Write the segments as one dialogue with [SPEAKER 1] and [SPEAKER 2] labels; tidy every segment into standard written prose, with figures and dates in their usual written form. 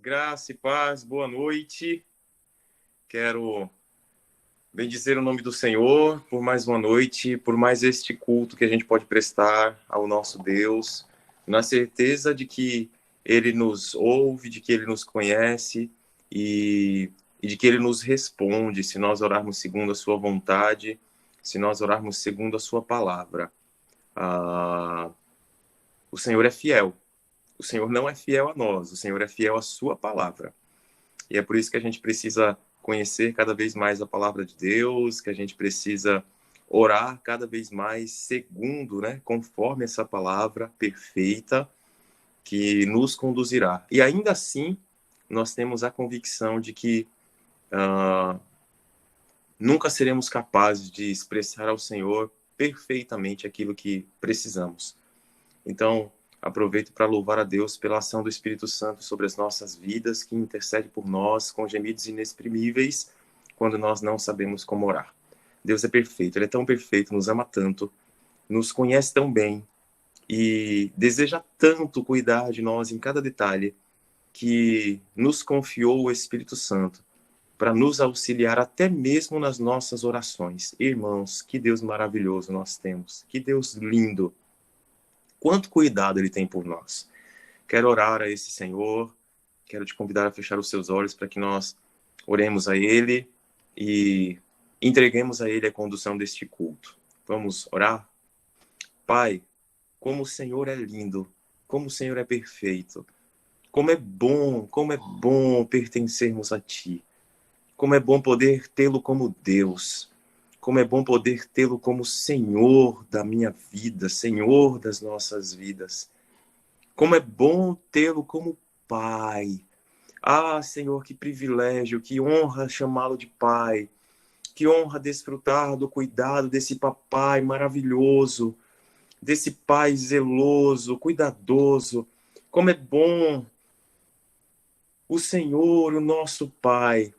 [SPEAKER 1] Graça e paz, boa noite. Quero bendizer o nome do Senhor por mais uma noite, por mais este culto que a gente pode prestar ao nosso Deus, na certeza de que Ele nos ouve, de que Ele nos conhece e de que Ele nos responde se nós orarmos segundo a sua vontade, se nós orarmos segundo a sua palavra. O Senhor é fiel. O Senhor não é fiel a nós, o Senhor é fiel à sua palavra. E é por isso que a gente precisa conhecer cada vez mais a palavra de Deus, que a gente precisa orar cada vez mais segundo, conforme essa palavra perfeita que nos conduzirá. E ainda assim, nós temos a convicção de que nunca seremos capazes de expressar ao Senhor perfeitamente aquilo que precisamos. Então, aproveito para louvar a Deus pela ação do Espírito Santo sobre as nossas vidas, que intercede por nós com gemidos inexprimíveis quando nós não sabemos como orar. Deus é perfeito, Ele é tão perfeito, nos ama tanto, nos conhece tão bem e deseja tanto cuidar de nós em cada detalhe que nos confiou o Espírito Santo para nos auxiliar até mesmo nas nossas orações. Irmãos, que Deus maravilhoso nós temos, que Deus lindo. Quanto cuidado Ele tem por nós. Quero orar a esse Senhor, quero te convidar a fechar os seus olhos para que nós oremos a Ele e entreguemos a Ele a condução deste culto. Vamos orar? Pai, como o Senhor é lindo, como o Senhor é perfeito, como é bom pertencermos a Ti, como é bom poder tê-lo como Deus, como é bom poder tê-lo como Senhor da minha vida, Senhor das nossas vidas. Como é bom tê-lo como Pai. Ah, Senhor, que privilégio, que honra chamá-lo de Pai. Que honra desfrutar do cuidado desse papai maravilhoso, desse Pai zeloso, cuidadoso. Como é bom o Senhor, o nosso Pai,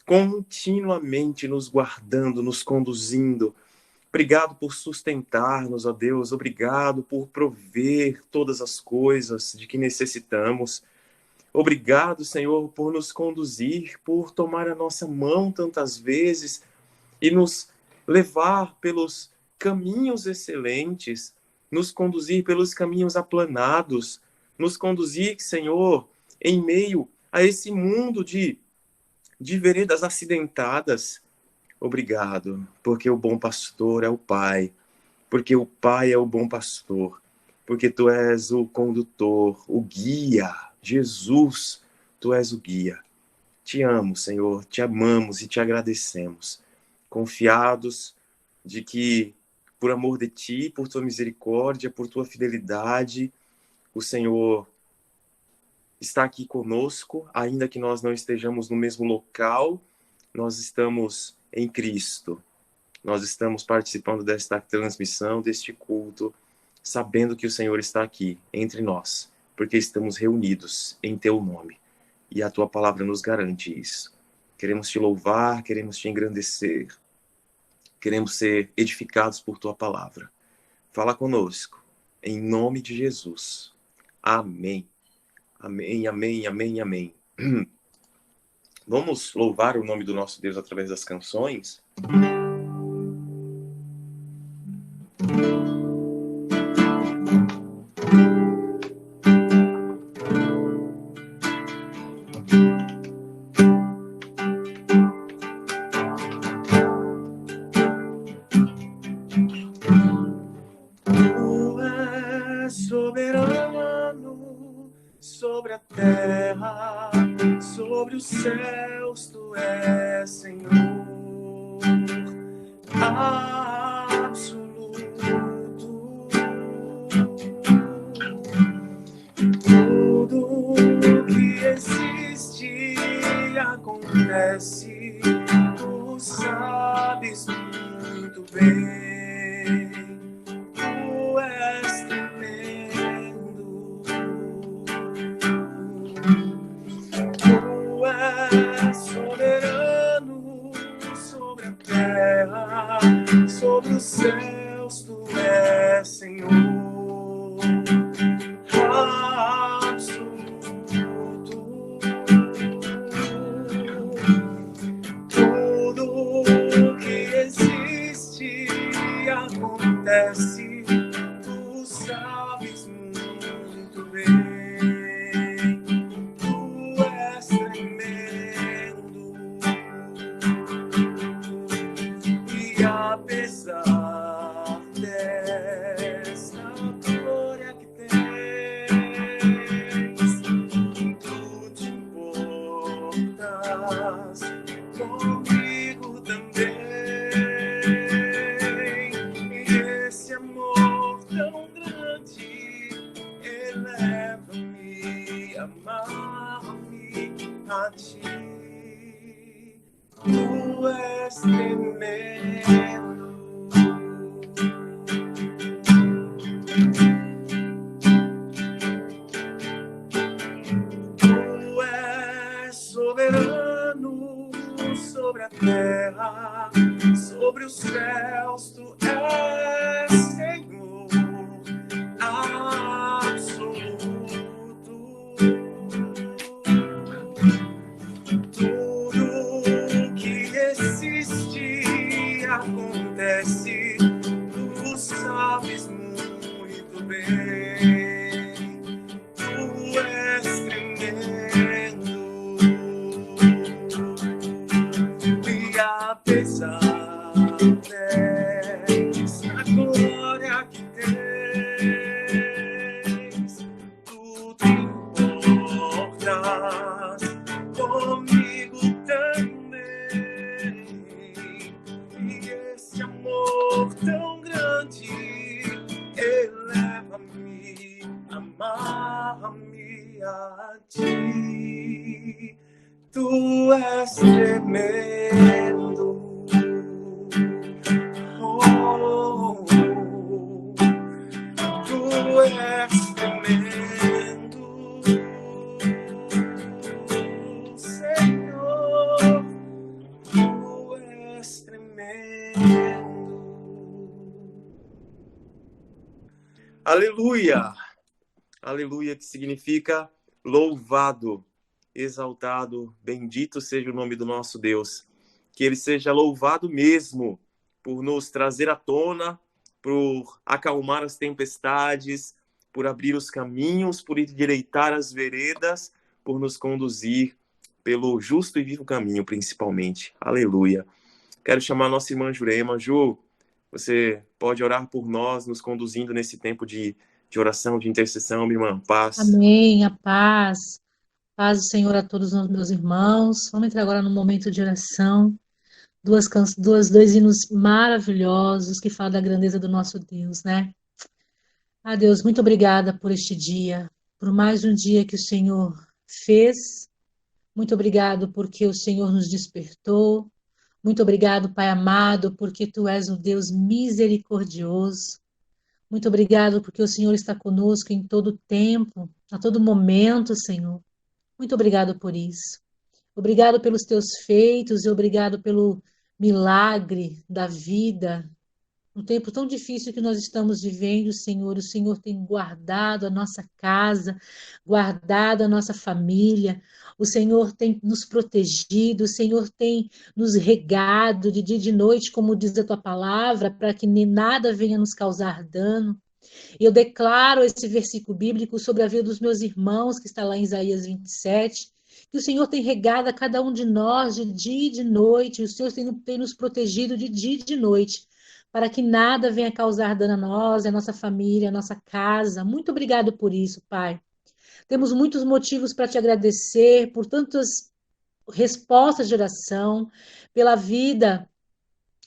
[SPEAKER 1] continuamente nos guardando, nos conduzindo. Obrigado por sustentar-nos, ó Deus. Obrigado por prover todas as coisas de que necessitamos. Obrigado, Senhor, por nos conduzir, por tomar a nossa mão tantas vezes e nos levar pelos caminhos excelentes, nos conduzir pelos caminhos aplanados, nos conduzir, Senhor, em meio a esse mundo de veredas acidentadas. Obrigado, porque o bom pastor é o Pai, porque o Pai é o bom pastor, porque Tu és o condutor, o guia. Jesus, Tu és o guia. Te amo, Senhor, te amamos e te agradecemos, confiados de que, por amor de Ti, por Tua misericórdia, por Tua fidelidade, o Senhor está aqui conosco, ainda que nós não estejamos no mesmo local, nós estamos em Cristo. Nós estamos participando desta transmissão, deste culto, sabendo que o Senhor está aqui, entre nós, porque estamos reunidos em Teu nome. E a Tua palavra nos garante isso. Queremos Te louvar, queremos Te engrandecer, queremos ser edificados por Tua palavra. Fala conosco, em nome de Jesus. Amém. Amém, amém, amém, amém. Vamos louvar o nome do nosso Deus através das canções? Tu és soberano sobre a terra, sobre os céus, Tu és Senhor absoluto. Tudo que existe acontece, Tu sabes muito bem. Tu és tremendo. Tu és soberano sobre a terra, sobre os céus, Tu és Senhor absoluto. acontece, tu sabes muito bem. Tu és tremendo, e apesar dessa glória que tens, tu te importas comigo também. E esse amor tão grande eleva-me, amarra-me a ti. Tu és tremendo. Tu és soberano sobre a terra, sobre os céus. Tu és Senhor absoluto. Tudo que existe acontece, tu sabes muito bem. Tu és tremendo, e apesar dessa glória que tens, tu te importas comigo também. E esse amor tão grande eleva-me, amarra-me a ti. Tu és tremendo. Oh, tu és tremendo, Senhor. Tu és tremendo. Aleluia! Aleluia, que significa louvado, exaltado, bendito seja o nome do nosso Deus. Que ele seja louvado mesmo por nos trazer à tona, por acalmar as tempestades, por abrir os caminhos, por endireitar as veredas, por nos conduzir pelo justo e vivo caminho, principalmente. Aleluia. Quero chamar a nossa irmã Jurema. Ju, você pode orar por nós, nos conduzindo nesse tempo de oração, de intercessão, minha irmã. Paz.
[SPEAKER 2] Amém, a paz. Paz do Senhor a todos os meus irmãos. Vamos entrar agora no momento de oração. Dois hinos maravilhosos que falam da grandeza do nosso Deus, né? Ah, Deus, muito obrigada por este dia, por mais um dia que o Senhor fez. Muito obrigado porque o Senhor nos despertou. Muito obrigado, Pai amado, porque Tu és um Deus misericordioso. Muito obrigado porque o Senhor está conosco em todo tempo, a todo momento, Senhor. Muito obrigado por isso. Obrigado pelos teus feitos e obrigado pelo milagre da vida. Um tempo tão difícil que nós estamos vivendo, Senhor, o Senhor tem guardado a nossa casa, guardado a nossa família, o Senhor tem nos protegido, o Senhor tem nos regado de dia e de noite, como diz a tua palavra, para que nem nada venha nos causar dano. E eu declaro esse versículo bíblico sobre a vida dos meus irmãos, que está lá em Isaías 27, que o Senhor tem regado a cada um de nós de dia e de noite, o Senhor tem nos protegido de dia e de noite, para que nada venha causar dano a nós, a nossa família, a nossa casa. Muito obrigado por isso, Pai. Temos muitos motivos para te agradecer, por tantas respostas de oração, pela vida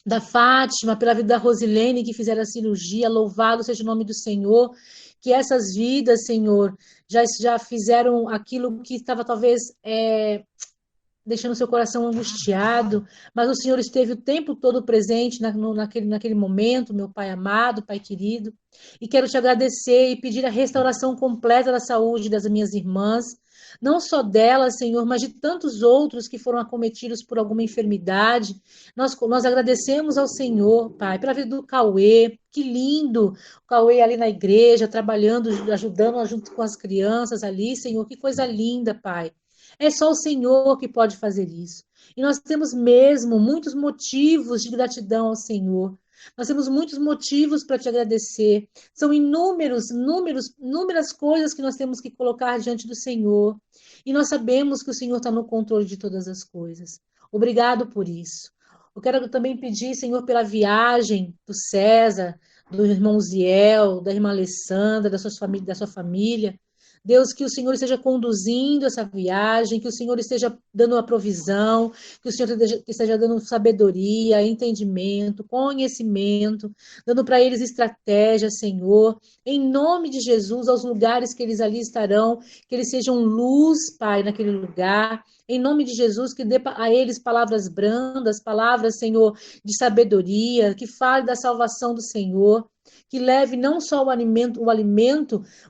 [SPEAKER 2] da Fátima, pela vida da Rosilene, que fizeram a cirurgia. Louvado seja o nome do Senhor, que essas vidas, Senhor, já fizeram aquilo que estava talvez deixando seu coração angustiado, mas o Senhor esteve o tempo todo presente naquele momento, meu Pai amado, Pai querido, e quero te agradecer e pedir a restauração completa da saúde das minhas irmãs, não só delas, Senhor, mas de tantos outros que foram acometidos por alguma enfermidade. Nós agradecemos ao Senhor, Pai, pela vida do Cauê, que lindo, o Cauê ali na igreja, trabalhando, ajudando junto com as crianças ali, Senhor, que coisa linda, Pai. É só o Senhor que pode fazer isso. E nós temos mesmo muitos motivos de gratidão ao Senhor. Nós temos muitos motivos para te agradecer. São inúmeras coisas que nós temos que colocar diante do Senhor. E nós sabemos que o Senhor está no controle de todas as coisas. Obrigado por isso. Eu quero também pedir, Senhor, pela viagem do César, do irmão Ziel, da irmã Alessandra, da sua família. Deus, que o Senhor esteja conduzindo essa viagem, que o Senhor esteja dando a provisão, que o Senhor esteja dando sabedoria, entendimento, conhecimento, dando para eles estratégia, Senhor, em nome de Jesus, aos lugares que eles ali estarão, que eles sejam luz, Pai, naquele lugar, em nome de Jesus, que dê a eles palavras brandas, palavras, Senhor, de sabedoria, que fale da salvação do Senhor, que leve não só o alimento,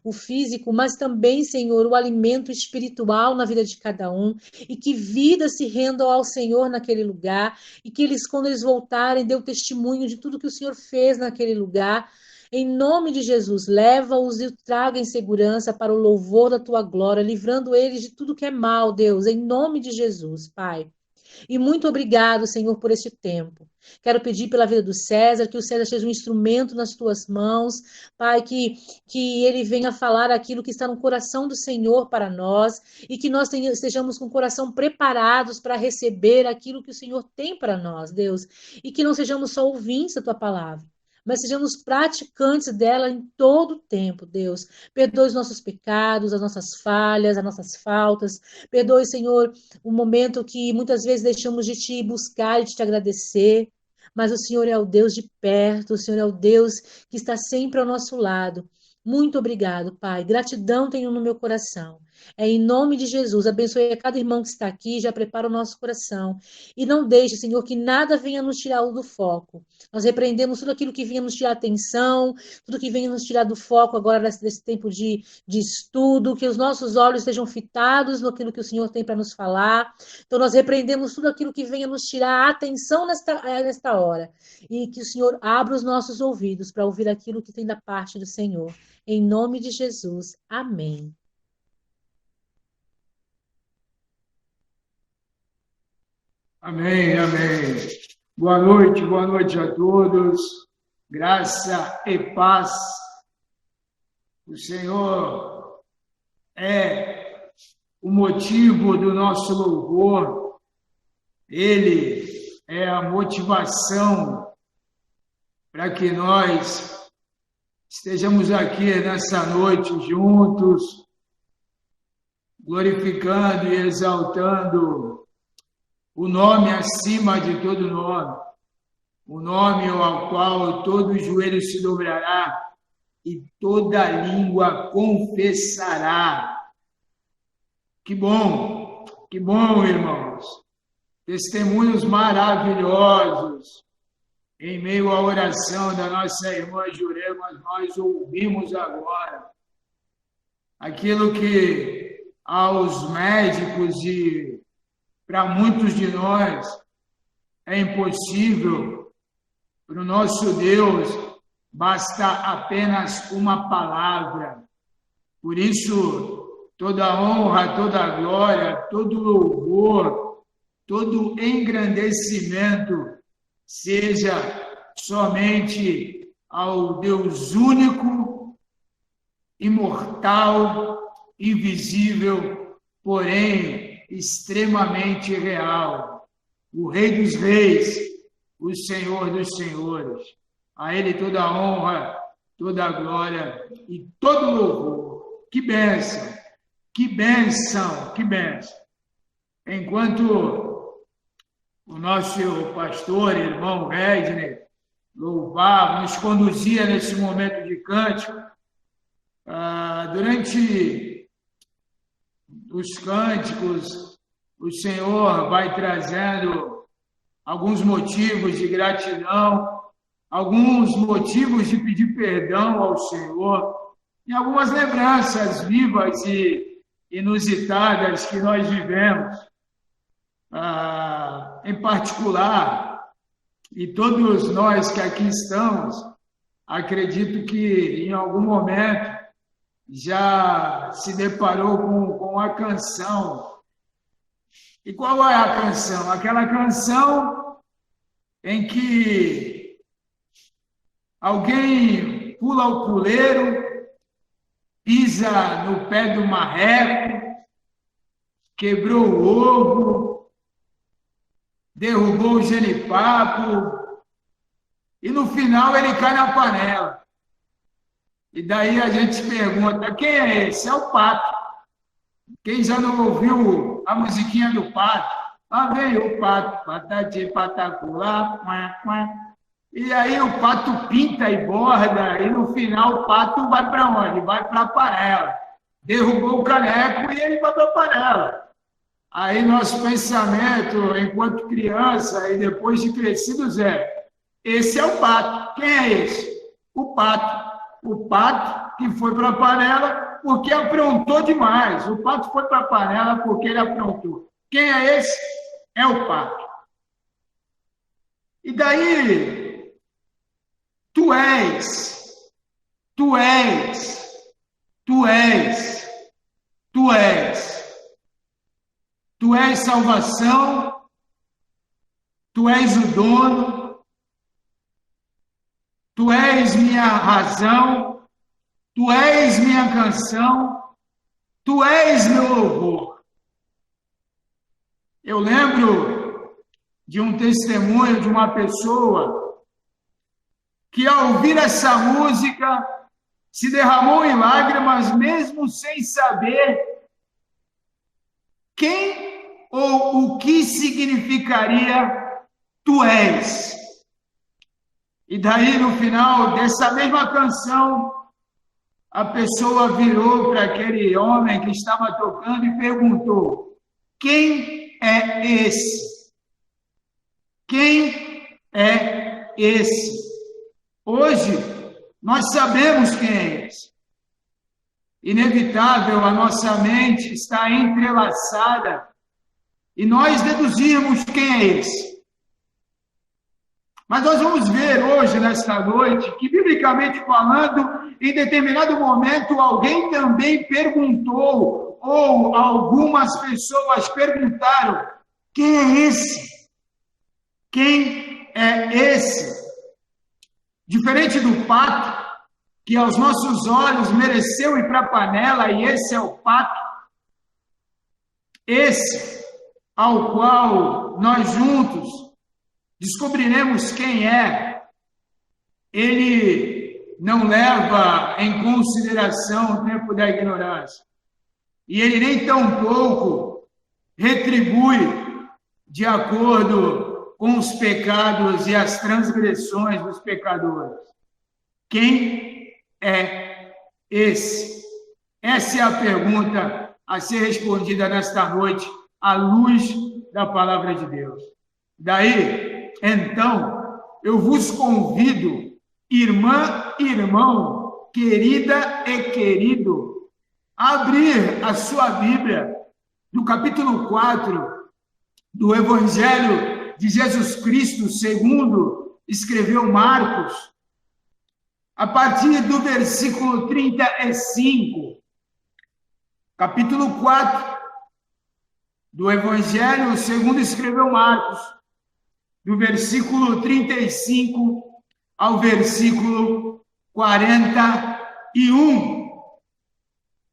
[SPEAKER 2] o físico, mas também, Senhor, o alimento espiritual na vida de cada um, e que vidas se rendam ao Senhor naquele lugar, e que eles, quando eles voltarem, dê o testemunho de tudo que o Senhor fez naquele lugar. Em nome de Jesus, leva-os e traga em segurança para o louvor da tua glória, livrando eles de tudo que é mal, Deus, em nome de Jesus, Pai. E muito obrigado, Senhor, por este tempo. Quero pedir pela vida do César, que o César seja um instrumento nas tuas mãos, Pai, que ele venha falar aquilo que está no coração do Senhor para nós, e que nós estejamos com o coração preparados para receber aquilo que o Senhor tem para nós, Deus, e que não sejamos só ouvintes da tua palavra, mas sejamos praticantes dela em todo o tempo, Deus. Perdoe os nossos pecados, as nossas falhas, as nossas faltas. Perdoe, Senhor, o momento que muitas vezes deixamos de te buscar e de te agradecer. Mas o Senhor é o Deus de perto, o Senhor é o Deus que está sempre ao nosso lado. Muito obrigado, Pai. Gratidão tenho no meu coração. É em nome de Jesus. Abençoe a cada irmão que está aqui, já prepara o nosso coração. E não deixe, Senhor, que nada venha nos tirar do foco. Nós repreendemos tudo aquilo que venha nos tirar a atenção, tudo que venha nos tirar do foco agora desse tempo de estudo, que os nossos olhos estejam fitados naquilo que o Senhor tem para nos falar. Então nós repreendemos tudo aquilo que venha nos tirar a atenção nesta hora. E que o Senhor abra os nossos ouvidos para ouvir aquilo que tem da parte do Senhor. Em nome de Jesus. Amém.
[SPEAKER 3] Amém, amém. Boa noite a todos. Graça e paz. O Senhor é o motivo do nosso louvor. Ele é a motivação para que nós estejamos aqui nessa noite juntos, glorificando e exaltando o nome acima de todo nome, o nome ao qual todo joelho se dobrará e toda língua confessará. Que bom, irmãos. Testemunhos maravilhosos. Em meio à oração da nossa irmã Jurema, nós ouvimos agora aquilo que aos médicos e para muitos de nós é impossível. Para o nosso Deus basta apenas uma palavra. Por isso, toda honra, toda glória, todo louvor, todo engrandecimento seja somente ao Deus único, imortal, invisível, porém extremamente real, o Rei dos Reis, o Senhor dos Senhores. A Ele toda a honra, toda a glória e todo o louvor. Que bênção, que bênção, que bênção. Enquanto o nosso pastor, irmão Redner, louvava, nos conduzia nesse momento de cântico, durante os cânticos, o Senhor vai trazendo alguns motivos de gratidão, alguns motivos de pedir perdão ao Senhor, e algumas lembranças vivas e inusitadas que nós vivemos. Em particular, e todos nós que aqui estamos, acredito que em algum momento já se deparou com a canção. E qual é a canção? Aquela canção em que Alguém pula o puleiro, pisa no pé do marreco, quebrou o ovo, derrubou o genipapo, e no final ele cai na panela. E daí a gente pergunta, quem é esse? É o pato. Quem já não ouviu a musiquinha do pato? Lá vem o pato, patati, pataculá, quá, quá. E aí o pato pinta e borda, e no final o pato vai para onde? Vai para a panela. Derrubou o caneco e ele vai para a panela. Aí nosso pensamento, enquanto criança e depois de crescidos, esse é o pato. Quem é esse? O pato. O pato que foi para a panela porque aprontou demais. O pato foi para a panela porque ele aprontou. Quem é esse? É o pato. E daí, tu és salvação, tu és o dono, tu és minha razão, tu és minha canção, tu és meu louvor. Eu lembro de um testemunho de uma pessoa que, ao ouvir essa música, se derramou em lágrimas, mesmo sem saber quem ou o que significaria tu és. E daí, no final dessa mesma canção, a pessoa virou para aquele homem que estava tocando e perguntou: quem é esse? Quem é esse? Hoje, nós sabemos quem é esse. Inevitável, a nossa mente está entrelaçada e nós deduzimos quem é esse. Mas nós vamos ver hoje, nesta noite, que, biblicamente falando, em determinado momento, alguém também perguntou, ou algumas pessoas perguntaram: quem é esse? Quem é esse? Diferente do pato, que aos nossos olhos mereceu ir para a panela, e esse é o pato, esse ao qual nós juntos descobriremos quem é, ele não leva em consideração o tempo da ignorância. E ele nem tampouco retribui de acordo com os pecados e as transgressões dos pecadores. Quem é esse? Essa é a pergunta a ser respondida nesta noite, à luz da palavra de Deus. Daí, então, eu vos convido, irmã, irmão, querida e querido, a abrir a sua Bíblia no capítulo 4 do Evangelho de Jesus Cristo, segundo escreveu Marcos, a partir do versículo 35. Capítulo 4 do Evangelho segundo escreveu Marcos, do versículo 35 ao versículo 41.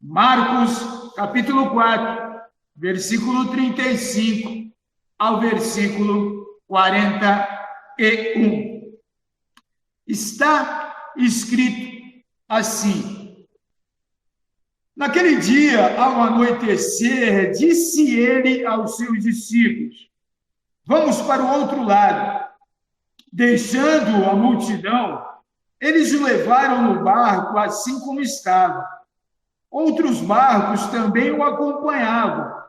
[SPEAKER 3] Marcos, capítulo 4, versículo 35 ao versículo 41. Está escrito assim: naquele dia, ao anoitecer, disse ele aos seus discípulos: vamos para o outro lado. Deixando a multidão, eles o levaram no barco assim como estava. Outros barcos também o acompanhavam.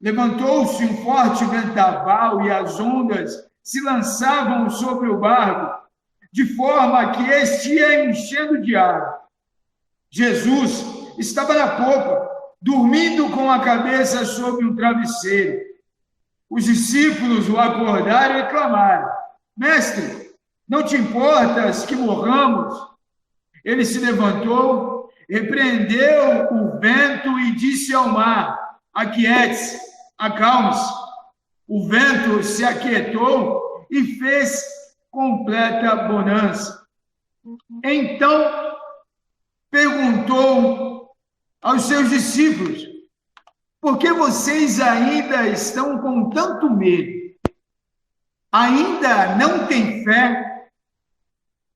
[SPEAKER 3] Levantou-se um forte vendaval e as ondas se lançavam sobre o barco, de forma que este ia enchendo de água. Jesus estava na popa, dormindo com a cabeça sobre um travesseiro. Os discípulos o acordaram e clamaram: mestre, não te importas que morramos? Ele se levantou, repreendeu o vento e disse ao mar: aquiete-se, acalme-se. O vento se aquietou e fez completa bonança. Então perguntou aos seus discípulos: por que vocês ainda estão com tanto medo? Ainda não têm fé?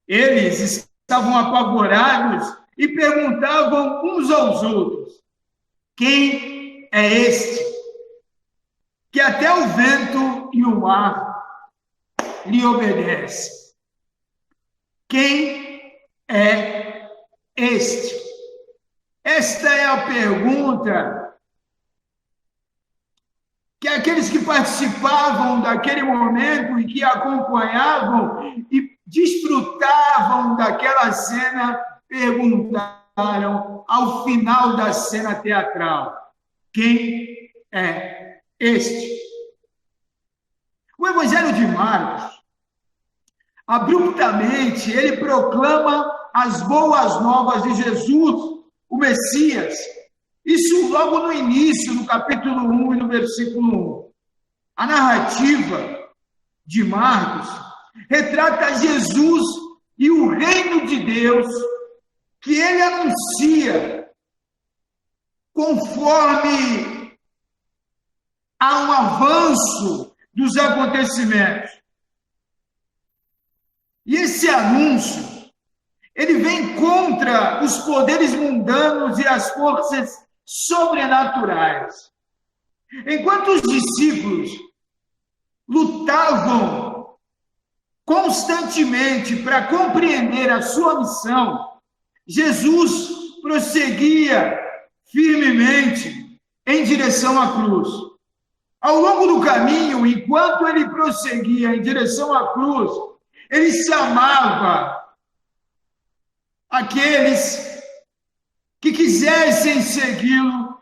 [SPEAKER 3] Eles estavam apavorados e perguntavam uns aos outros: quem é este, que até o vento e o mar lhe obedecem? Quem é este? Esta é a pergunta que aqueles que participavam daquele momento e que acompanhavam e desfrutavam daquela cena perguntaram ao final da cena teatral: quem é este? O Evangelho de Marcos, abruptamente, ele proclama as boas novas de Jesus, o Messias. Isso logo no início, no capítulo 1 e no versículo 1. A narrativa de Marcos retrata Jesus e o reino de Deus que ele anuncia conforme há um avanço dos acontecimentos. E esse anúncio, ele vem contra os poderes mundanos e as forças sobrenaturais. Enquanto os discípulos lutavam constantemente para compreender a sua missão, Jesus prosseguia firmemente em direção à cruz. Ao longo do caminho, enquanto ele prosseguia em direção à cruz, ele chamava aqueles que quisessem segui-lo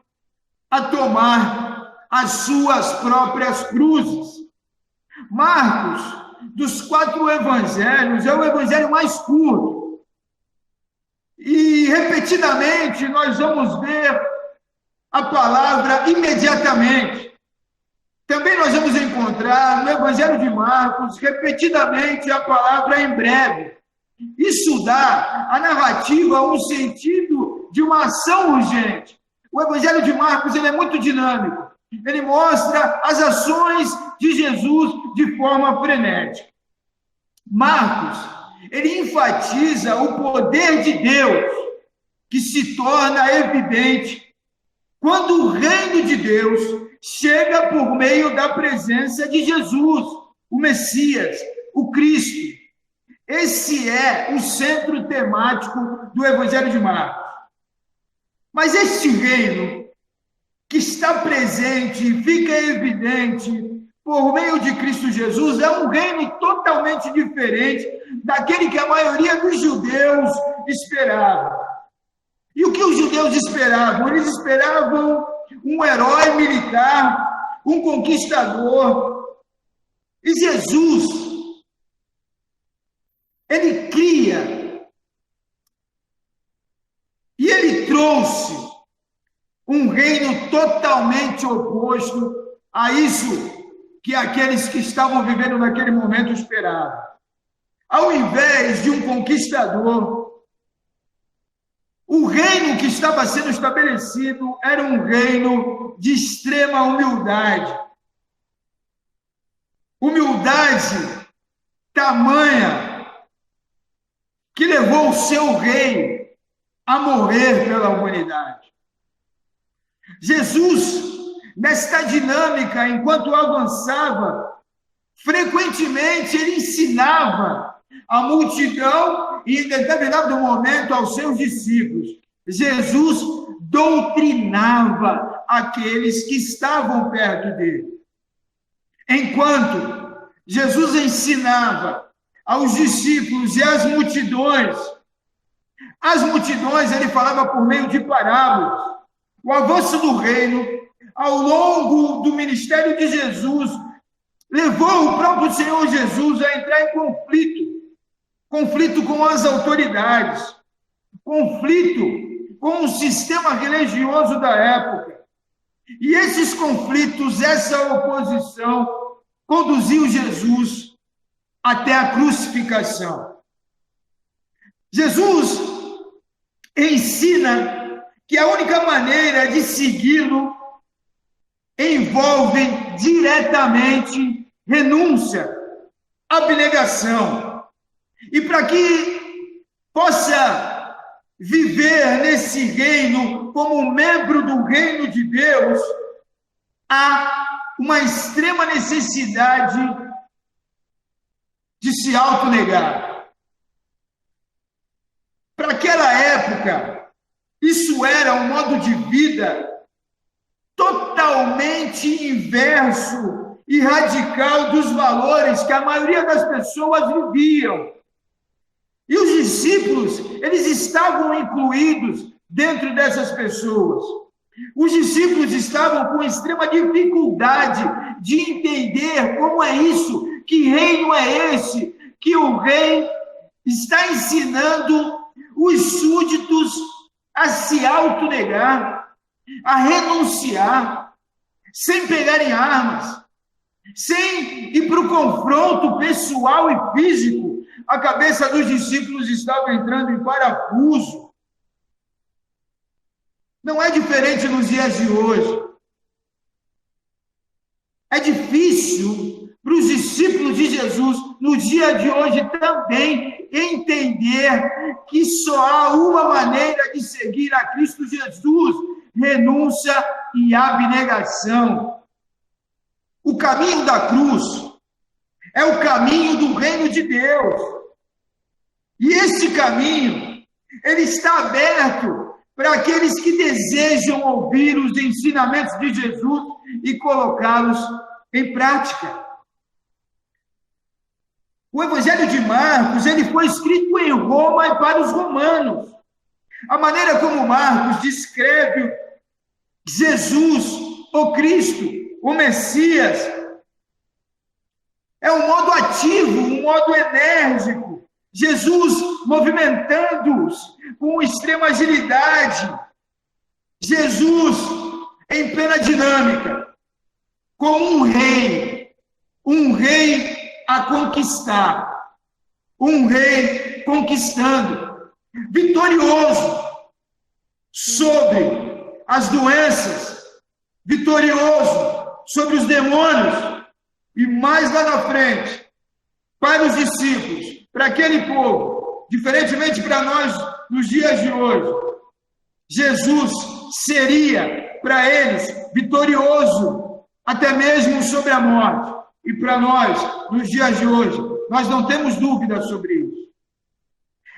[SPEAKER 3] a tomar as suas próprias cruzes. Marcos, dos 4 evangelhos, é o evangelho mais curto. E, repetidamente, nós vamos ver a palavra imediatamente. Também nós vamos encontrar no evangelho de Marcos, repetidamente, a palavra em breve. Isso dá à narrativa um sentido de uma ação urgente. O evangelho de Marcos ele é muito dinâmico. Ele mostra as ações de Jesus de forma frenética. Marcos, ele enfatiza o poder de Deus, que se torna evidente quando o reino de Deus chega por meio da presença de Jesus, o Messias, o Cristo. Esse é o centro temático do Evangelho de Marcos. Mas este reino que está presente e fica evidente por meio de Cristo Jesus é um reino totalmente diferente daquele que a maioria dos judeus esperava. E o que os judeus esperavam? Eles esperavam um herói militar, um conquistador. E Jesus, ele cria e ele trouxe um reino totalmente oposto a isso que aqueles que estavam vivendo naquele momento esperavam. Ao invés de um conquistador, o reino que estava sendo estabelecido era um reino de extrema humildade. Humildade tamanha que levou o seu rei a morrer pela humanidade. Jesus, nesta dinâmica, enquanto avançava, frequentemente ele ensinava a multidão e, em determinado momento, aos seus discípulos. Jesus doutrinava aqueles que estavam perto dele. Enquanto Jesus ensinava aos discípulos e às multidões ele falava por meio de parábolas. O avanço do reino, ao longo do ministério de Jesus, levou o próprio Senhor Jesus a entrar em conflito com as autoridades, conflito com o sistema religioso da época. E esses conflitos, essa oposição, conduziu Jesus até a crucificação. Jesus ensina que a única maneira de segui-lo envolve diretamente renúncia, abnegação. E para que possa viver nesse reino como membro do reino de Deus, há uma extrema necessidade de se autonegar. Para aquela época, isso era um modo de vida totalmente inverso e radical dos valores que a maioria das pessoas viviam. E os discípulos, eles estavam incluídos dentro dessas pessoas. Os discípulos estavam com extrema dificuldade de entender como é isso, que reino é esse, que o rei está ensinando os súditos a se autonegar, a renunciar, sem pegarem armas, sem ir para o confronto pessoal e físico. A cabeça dos discípulos estava entrando em parafuso. Não é diferente nos dias de hoje. É difícil para os discípulos de Jesus, no dia de hoje também, entender que só há uma maneira de seguir a Cristo Jesus: renúncia e abnegação. O caminho da cruz é o caminho do reino de Deus. E esse caminho, ele está aberto para aqueles que desejam ouvir os ensinamentos de Jesus e colocá-los em prática. O Evangelho de Marcos, ele foi escrito em Roma e para os romanos. A maneira como Marcos descreve Jesus, o Cristo, o Messias, é um modo ativo, um modo enérgico. Jesus movimentando-os com extrema agilidade. Jesus em plena dinâmica, como um rei a conquistar, um rei conquistando, vitorioso sobre as doenças, vitorioso sobre os demônios, e mais lá na frente, para os discípulos, para aquele povo, diferentemente para nós nos dias de hoje, Jesus seria para eles vitorioso, até mesmo sobre a morte. E para nós, nos dias de hoje, nós não temos dúvida sobre isso.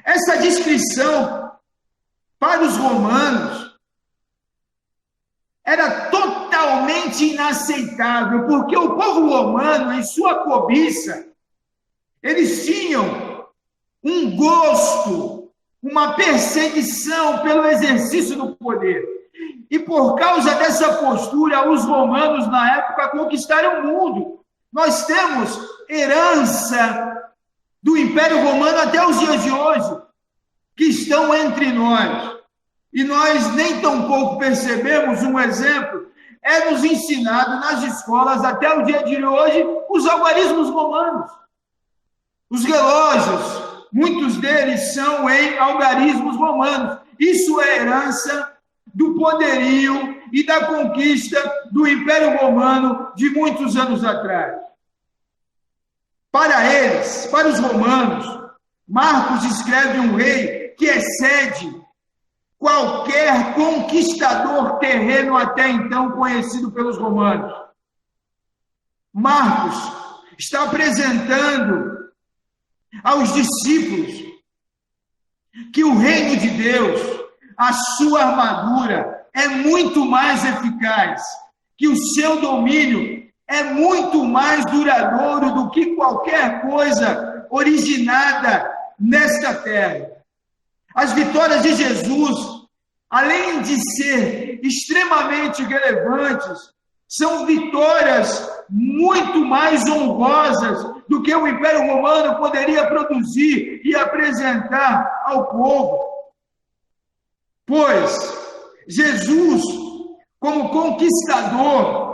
[SPEAKER 3] Essa descrição para os romanos era totalmente inaceitável, porque o povo romano, em sua cobiça, eles tinham um gosto, uma perseguição pelo exercício do poder. E por causa dessa postura, os romanos, na época, conquistaram o mundo. Nós temos herança do Império Romano até os dias de hoje, que estão entre nós. E nós nem tão pouco percebemos. Um exemplo é nos ensinado nas escolas até o dia de hoje os algarismos romanos. Os relógios, muitos deles são em algarismos romanos. Isso é herança do poderio e da conquista do Império Romano de muitos anos atrás. Para eles, para os romanos, Marcos descreve um rei que excede qualquer conquistador terreno até então conhecido pelos romanos. Marcos está apresentando aos discípulos que o reino de Deus, a sua armadura, é muito mais eficaz, que o seu domínio é muito mais duradouro do que qualquer coisa originada nesta terra. As vitórias de Jesus, além de ser extremamente relevantes, são vitórias muito mais honrosas do que o Império Romano poderia produzir e apresentar ao povo. Pois Jesus, como conquistador,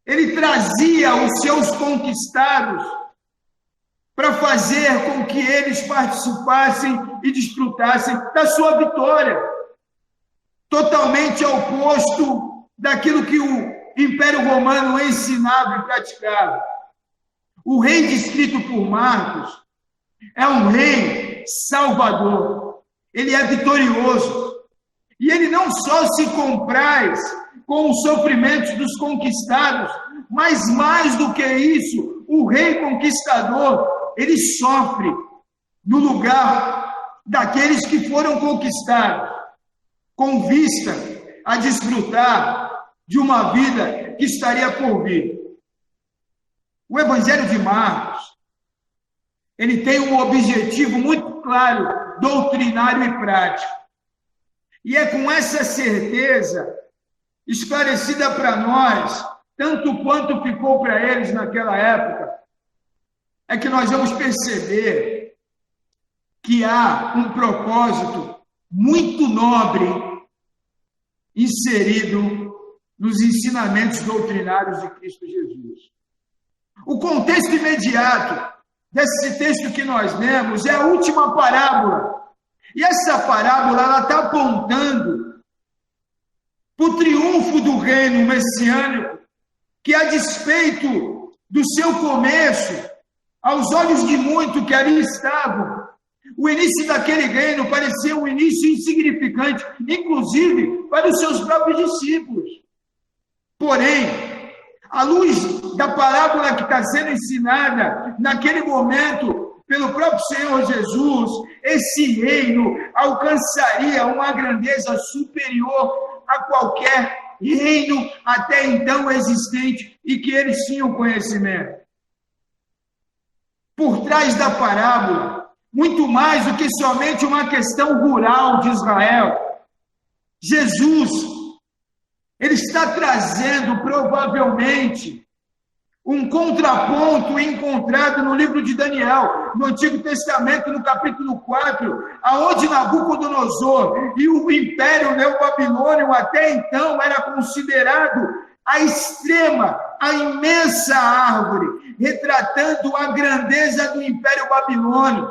[SPEAKER 3] ele trazia os seus conquistados para fazer com que eles participassem e desfrutassem da sua vitória. Totalmente oposto daquilo que o Império Romano ensinava e praticava. O rei descrito por Marcos é um rei salvador. Ele é vitorioso. E ele não só se compraz com os sofrimentos dos conquistados, mas mais do que isso, o rei conquistador, ele sofre no lugar daqueles que foram conquistados, com vista a desfrutar de uma vida que estaria por vir. O Evangelho de Marcos, ele tem um objetivo muito claro, doutrinário e prático. E é com essa certeza esclarecida para nós, tanto quanto ficou para eles naquela época, é que nós vamos perceber que há um propósito muito nobre inserido nos ensinamentos doutrinários de Cristo Jesus. O contexto imediato desse texto que nós lemos é a última parábola. E essa parábola ela está apontando para o triunfo do reino messiânico, que a despeito do seu começo, aos olhos de muitos que ali estavam, o início daquele reino parecia um início insignificante, inclusive para os seus próprios discípulos. Porém, à luz da parábola que está sendo ensinada naquele momento pelo próprio Senhor Jesus, esse reino alcançaria uma grandeza superior a qualquer reino até então existente e que eles tinham conhecimento. Por trás da parábola, muito mais do que somente uma questão rural de Israel, Jesus, ele está trazendo provavelmente um contraponto encontrado no livro de Daniel, no Antigo Testamento, no capítulo 4, aonde Nabucodonosor e o Império Neobabilônio até então era considerado a extrema, a imensa árvore, retratando a grandeza do Império Babilônio.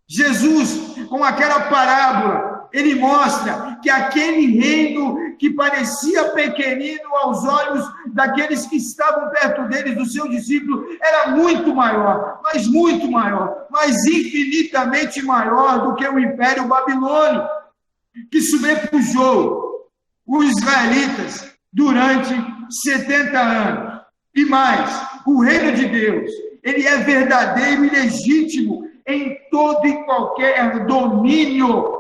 [SPEAKER 3] Jesus, com aquela parábola, ele mostra que aquele reino que parecia pequenino aos olhos daqueles que estavam perto deles, do seu discípulo, era muito maior, mas infinitamente maior do que o Império Babilônio, que sobrepujou os israelitas durante 70 anos. E mais, o reino de Deus, ele é verdadeiro e legítimo em todo e qualquer domínio.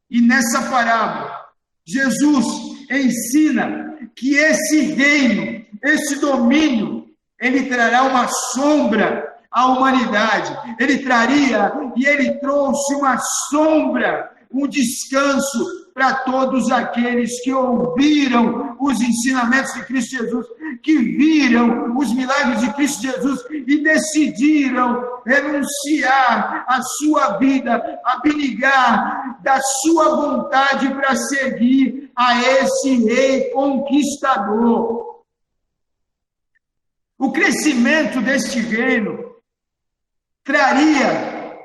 [SPEAKER 3] E nessa parábola, Jesus ensina que esse reino, esse domínio, ele trará uma sombra à humanidade. Ele traria e ele trouxe uma sombra, um descanso para todos aqueles que ouviram os ensinamentos de Cristo Jesus, que viram os milagres de Cristo Jesus e decidiram renunciar à sua vida, abnegar da sua vontade para seguir a esse rei conquistador. O crescimento deste reino traria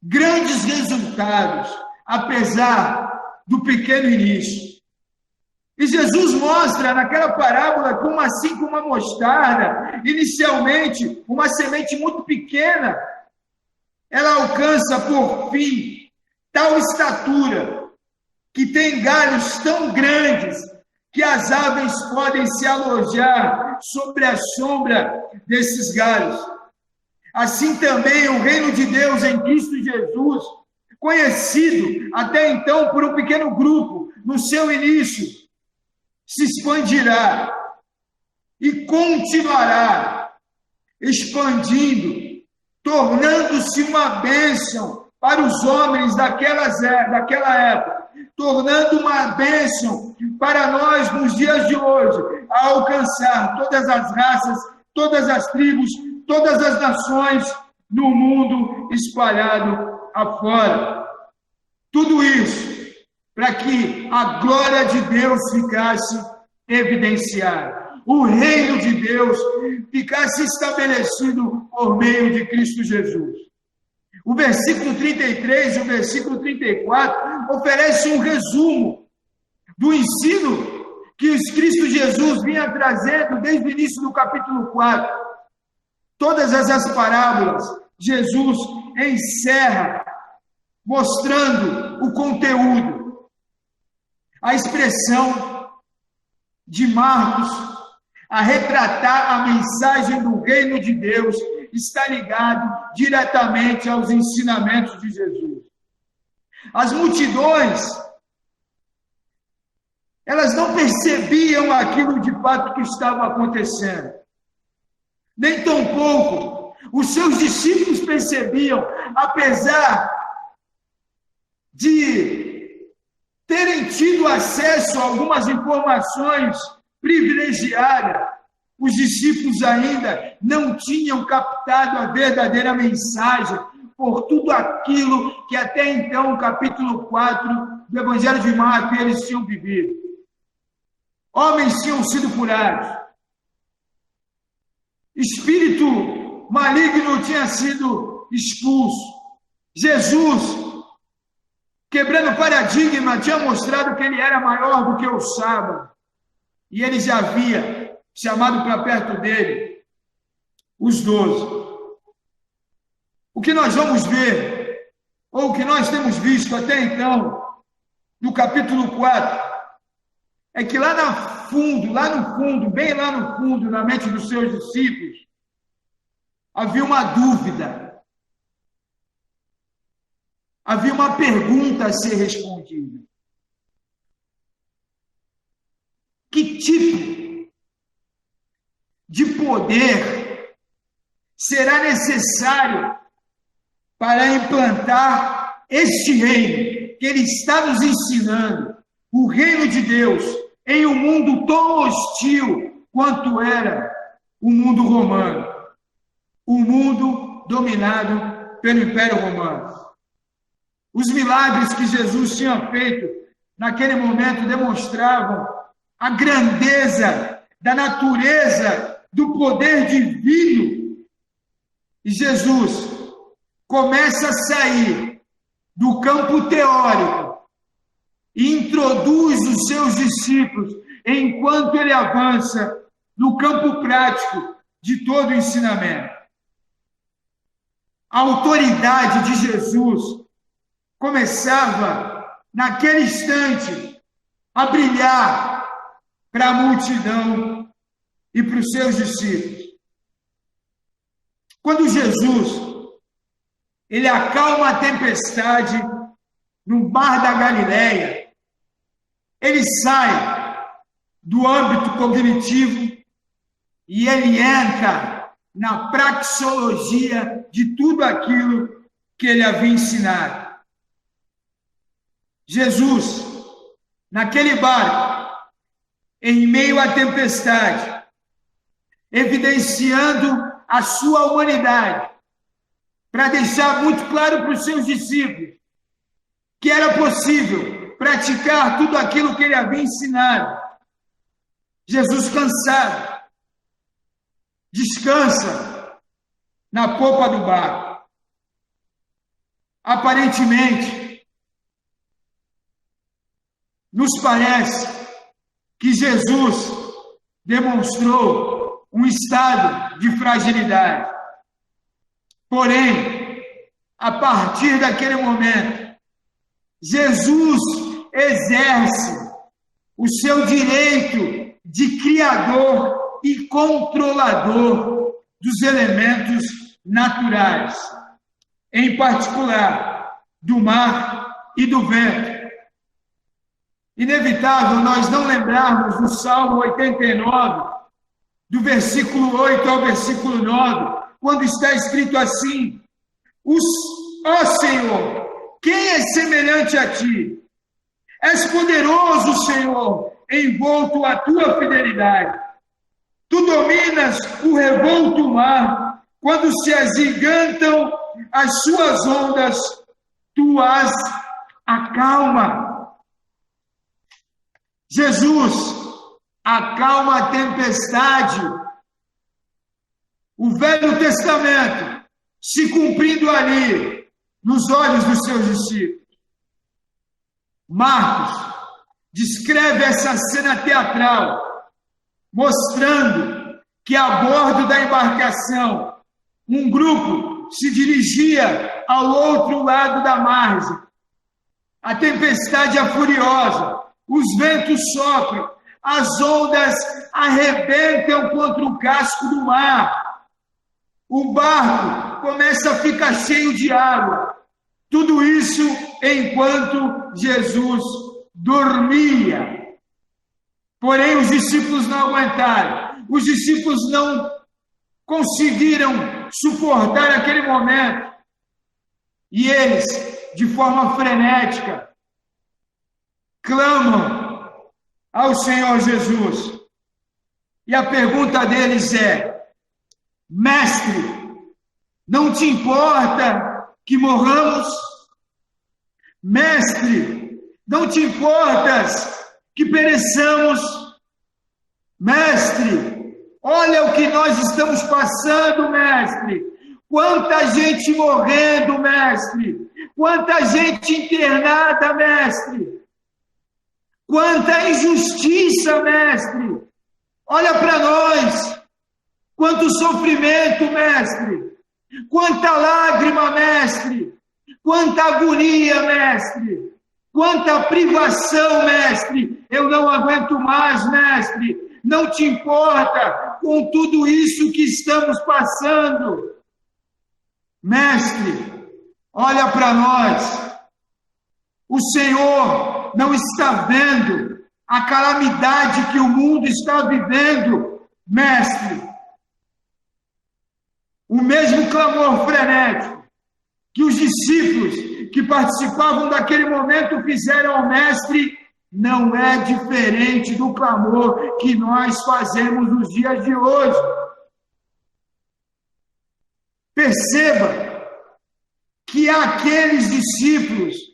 [SPEAKER 3] grandes resultados, apesar do pequeno início. E Jesus mostra naquela parábola como assim como uma mostarda, inicialmente uma semente muito pequena, ela alcança por fim tal estatura que tem galhos tão grandes que as aves podem se alojar sobre a sombra desses galhos. Assim também o reino de Deus em Cristo Jesus, conhecido até então por um pequeno grupo no seu início, se expandirá e continuará expandindo, tornando-se uma bênção para os homens daquela época, tornando uma bênção para nós nos dias de hoje, a alcançar todas as raças, todas as tribos, todas as nações no mundo espalhado afora. Tudo isso para que a glória de Deus ficasse evidenciada. o reino de Deus ficasse estabelecido por meio de Cristo Jesus. O versículo 33 e o versículo 34 oferecem um resumo do ensino que Cristo Jesus vinha trazendo desde o início do capítulo 4. Todas essas parábolas, Jesus encerra mostrando o conteúdo, a expressão de Marcos a retratar a mensagem do reino de Deus está ligado diretamente aos ensinamentos de Jesus. As multidões, elas não percebiam aquilo de fato que estava acontecendo. Nem tampouco os seus discípulos percebiam, apesar de terem tido acesso a algumas informações privilegiadas, os discípulos ainda não tinham captado a verdadeira mensagem por tudo aquilo que até então, o capítulo 4 do Evangelho de Marcos, eles tinham vivido. Homens tinham sido curados. Espírito maligno tinha sido expulso. Jesus, quebrando paradigma, tinha mostrado que ele era maior do que o sábado. E ele já havia chamado para perto dele os 12. O que nós vamos ver, ou o que nós temos visto até então, no capítulo 4, é que lá no fundo, bem lá no fundo, na mente dos seus discípulos, havia uma dúvida. Havia uma pergunta a ser respondida. Que tipo de poder será necessário para implantar este reino que ele está nos ensinando, o reino de Deus, em um mundo tão hostil quanto era o mundo romano, o mundo dominado pelo Império Romano? Os milagres que Jesus tinha feito naquele momento demonstravam a grandeza da natureza do poder divino. E Jesus começa a sair do campo teórico e introduz os seus discípulos enquanto ele avança no campo prático de todo o ensinamento. A autoridade de Jesus começava, naquele instante, a brilhar para a multidão e para os seus discípulos. Quando Jesus ele acalma a tempestade no mar da Galileia, ele sai do âmbito cognitivo e ele entra na praxeologia de tudo aquilo que ele havia ensinado. Jesus, naquele barco, em meio à tempestade, evidenciando a sua humanidade, para deixar muito claro para os seus discípulos que era possível praticar tudo aquilo que ele havia ensinado. Jesus, cansado, descansa na popa do barco. Aparentemente, nos parece que Jesus demonstrou um estado de fragilidade. Porém, a partir daquele momento, Jesus exerce o seu direito de criador e controlador dos elementos naturais, em particular do mar e do vento. Inevitável nós não lembrarmos do Salmo 89, do versículo 8 ao versículo 9, quando está escrito assim: ó Senhor, quem é semelhante a ti? És poderoso, Senhor, envolto a tua fidelidade. Tu dominas o revolto mar, quando se agigantam as suas ondas, tu as acalma. Jesus acalma a tempestade. O Velho Testamento se cumprindo ali, nos olhos dos seus discípulos. Marcos descreve essa cena teatral, mostrando que a bordo da embarcação, um grupo se dirigia ao outro lado da margem. A tempestade é furiosa, os ventos sopram, as ondas arrebentam contra o casco do mar. O barco começa a ficar cheio de água. Tudo isso enquanto Jesus dormia. Porém, os discípulos não aguentaram. Os discípulos não conseguiram suportar aquele momento. E eles, de forma frenética, clamam ao Senhor Jesus. E a pergunta deles é: Mestre, não te importa que morramos? Mestre, não te importas que pereçamos? Mestre, olha o que nós estamos passando, mestre. Quanta gente morrendo, mestre. Quanta gente internada, mestre. Quanta injustiça, mestre. Olha para nós. Quanto sofrimento, mestre. Quanta lágrima, mestre. Quanta agonia, mestre. Quanta privação, mestre. Eu não aguento mais, mestre. Não te importa com tudo isso que estamos passando. Mestre, olha para nós. O Senhor não está vendo a calamidade que o mundo está vivendo, mestre. O mesmo clamor frenético que os discípulos que participavam daquele momento fizeram ao mestre não é diferente do clamor que nós fazemos nos dias de hoje. Perceba que aqueles discípulos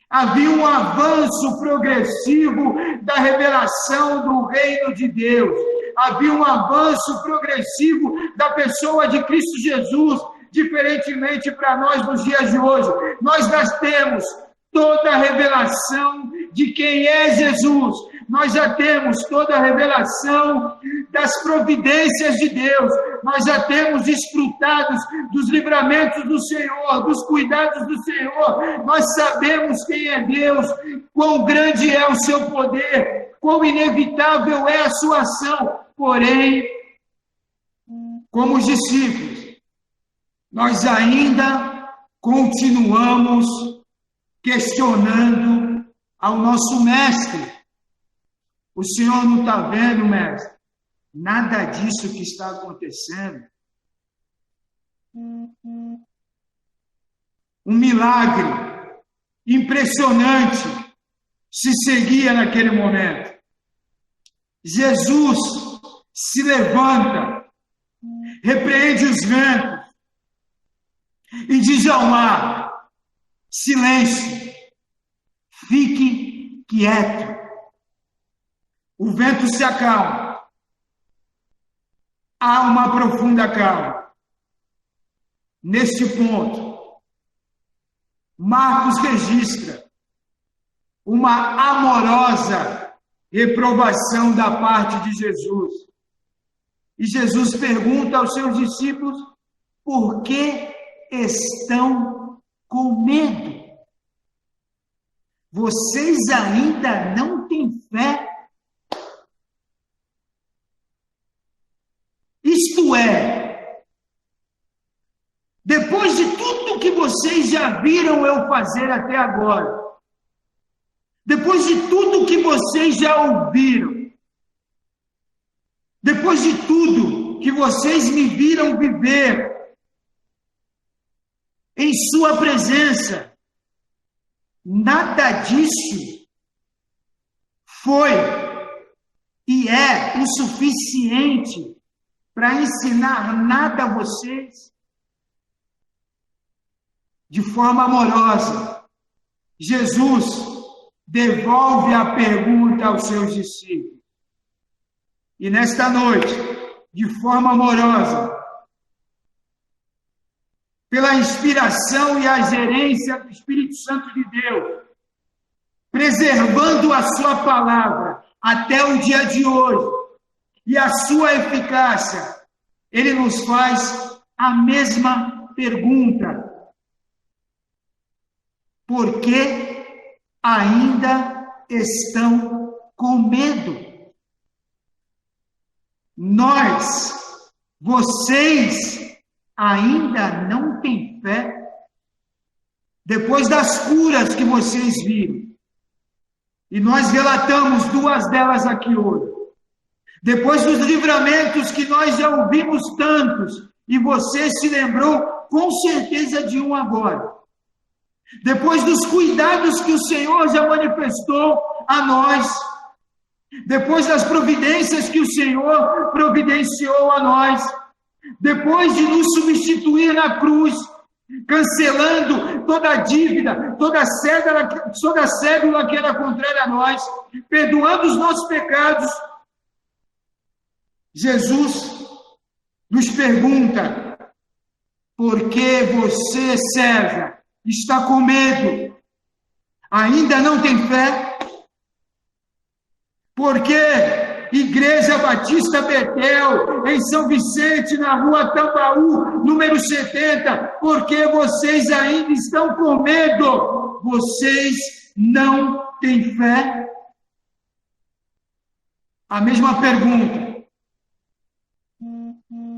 [SPEAKER 3] havia um avanço progressivo da revelação do reino de Deus. Havia um avanço progressivo da pessoa de Cristo Jesus, diferentemente para nós nos dias de hoje. Nós já temos toda a revelação de quem é Jesus. Nós já temos toda a revelação das providências de Deus. Nós já temos desfrutado dos livramentos do Senhor, dos cuidados do Senhor. Nós sabemos quem é Deus, quão grande é o seu poder, quão inevitável é a sua ação. Porém, como os discípulos, nós ainda continuamos questionando ao nosso mestre. O Senhor não está vendo, mestre? Nada disso que está acontecendo. Um milagre impressionante se seguia naquele momento. Jesus se levanta, repreende os ventos e diz ao mar: silêncio, fique quieto. O vento se acalma. Há uma profunda calma. Neste ponto, Marcos registra uma amorosa reprovação da parte de Jesus. E Jesus pergunta aos seus discípulos: por que estão com medo? Vocês ainda não têm fé? Isto é, depois de tudo que vocês já viram eu fazer até agora, depois de tudo que vocês já ouviram, depois de tudo que vocês me viram viver em sua presença, nada disso foi e é o suficiente para ensinar nada a vocês? De forma amorosa, Jesus devolve a pergunta aos seus discípulos. E nesta noite, de forma amorosa, pela inspiração e a gerência do Espírito Santo de Deus, preservando a sua palavra até o dia de hoje e a sua eficácia, ele nos faz a mesma pergunta: por que ainda estão com medo? Vocês ainda não têm fé? Depois das curas que vocês viram, e nós relatamos 2 delas aqui hoje, depois dos livramentos que nós já ouvimos tantos, e você se lembrou com certeza de um agora, depois dos cuidados que o Senhor já manifestou a nós, depois das providências que o Senhor providenciou a nós, depois de nos substituir na cruz, cancelando toda a dívida, toda a cédula que era contrária a nós, perdoando os nossos pecados, Jesus nos pergunta: por que você, César, está com medo? Ainda não tem fé? Porque Igreja Batista Betel, em São Vicente, na rua Tambaú, número 70, porque vocês ainda estão com medo? Vocês não têm fé? A mesma pergunta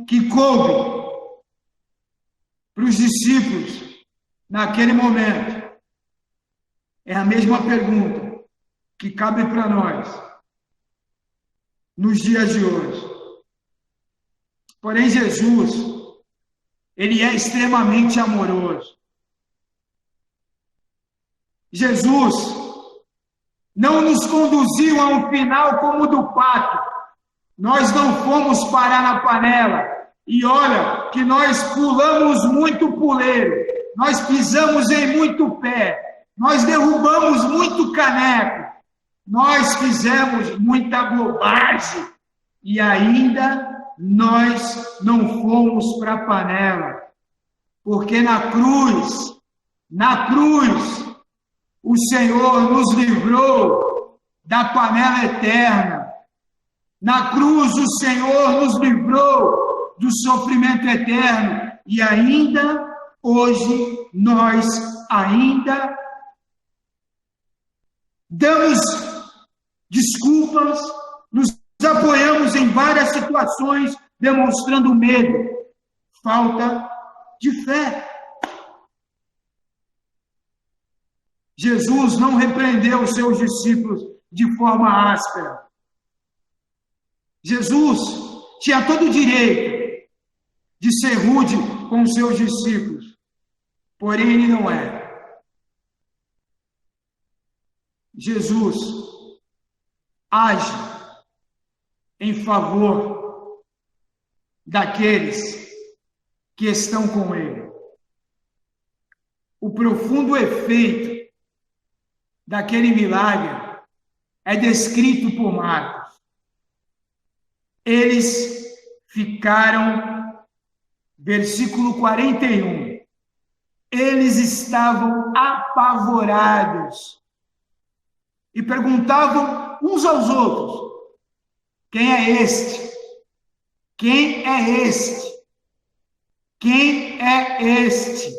[SPEAKER 3] que coube para os discípulos naquele momento é a mesma pergunta que cabe para nós nos dias de hoje. Porém, Jesus, ele é extremamente amoroso. Jesus não nos conduziu a um final como o do pato. Nós não fomos parar na panela. E olha que nós pulamos muito puleiro, nós pisamos em muito pé, nós derrubamos muito caneco, nós fizemos muita bobagem e ainda nós não fomos para a panela. Porque na cruz, o Senhor nos livrou da panela eterna. Na cruz, o Senhor nos livrou do sofrimento eterno. E ainda, hoje, nós ainda damos desculpas, nos apoiamos em várias situações, demonstrando medo, falta de fé. Jesus não repreendeu os seus discípulos de forma áspera. Jesus tinha todo o direito de ser rude com os seus discípulos, porém ele não é. Jesus age em favor daqueles que estão com ele. O profundo efeito daquele milagre é descrito por Marcos. Eles ficaram, versículo 41, eles estavam apavorados e perguntavam uns aos outros: quem é este? Quem é este? Quem é este?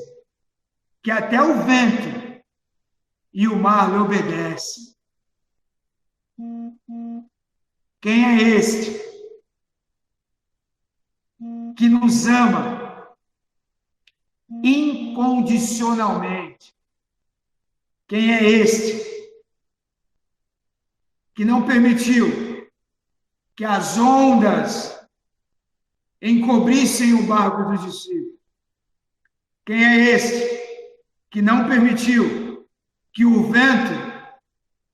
[SPEAKER 3] Que até o vento e o mar lhe obedecem. Quem é este que nos ama incondicionalmente? Quem é este que não permitiu que as ondas encobrissem o barco dos discípulos? Quem é este que não permitiu que o vento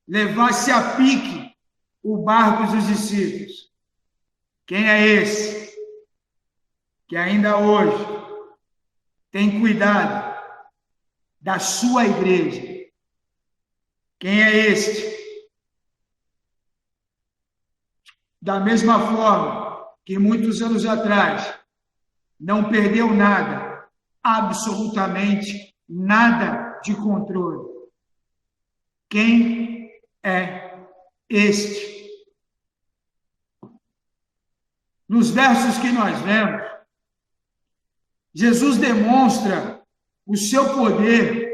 [SPEAKER 3] levasse a pique o barco dos discípulos? Quem é esse que ainda hoje tem cuidado da sua igreja? Quem é este Da mesma forma que muitos anos atrás não perdeu nada, absolutamente nada de controle. Quem é este? Nos versos que nós lemos, Jesus demonstra o seu poder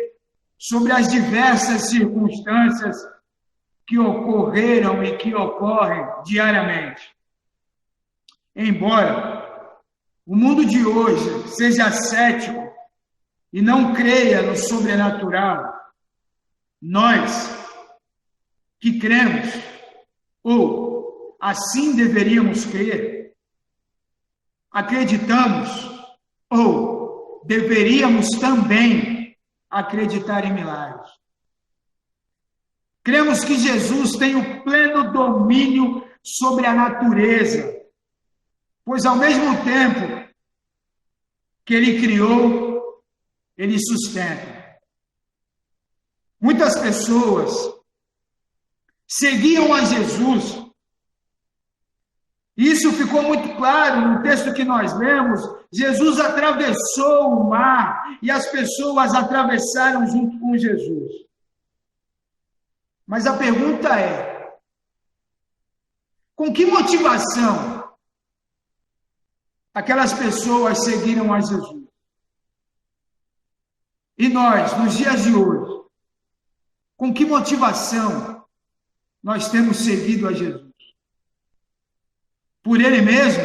[SPEAKER 3] sobre as diversas circunstâncias que ocorreram e que ocorrem diariamente. Embora o mundo de hoje seja cético e não creia no sobrenatural, nós que cremos, ou assim deveríamos crer, acreditamos, ou deveríamos também acreditar em milagres. Cremos que Jesus tem o pleno domínio sobre a natureza, pois ao mesmo tempo que ele criou, ele sustenta. Muitas pessoas seguiam a Jesus. Isso ficou muito claro no texto que nós lemos. Jesus atravessou o mar e as pessoas atravessaram junto com Jesus. Mas a pergunta é: com que motivação aquelas pessoas seguiram a Jesus? E nós, nos dias de hoje, com que motivação nós temos seguido a Jesus? Por Ele mesmo?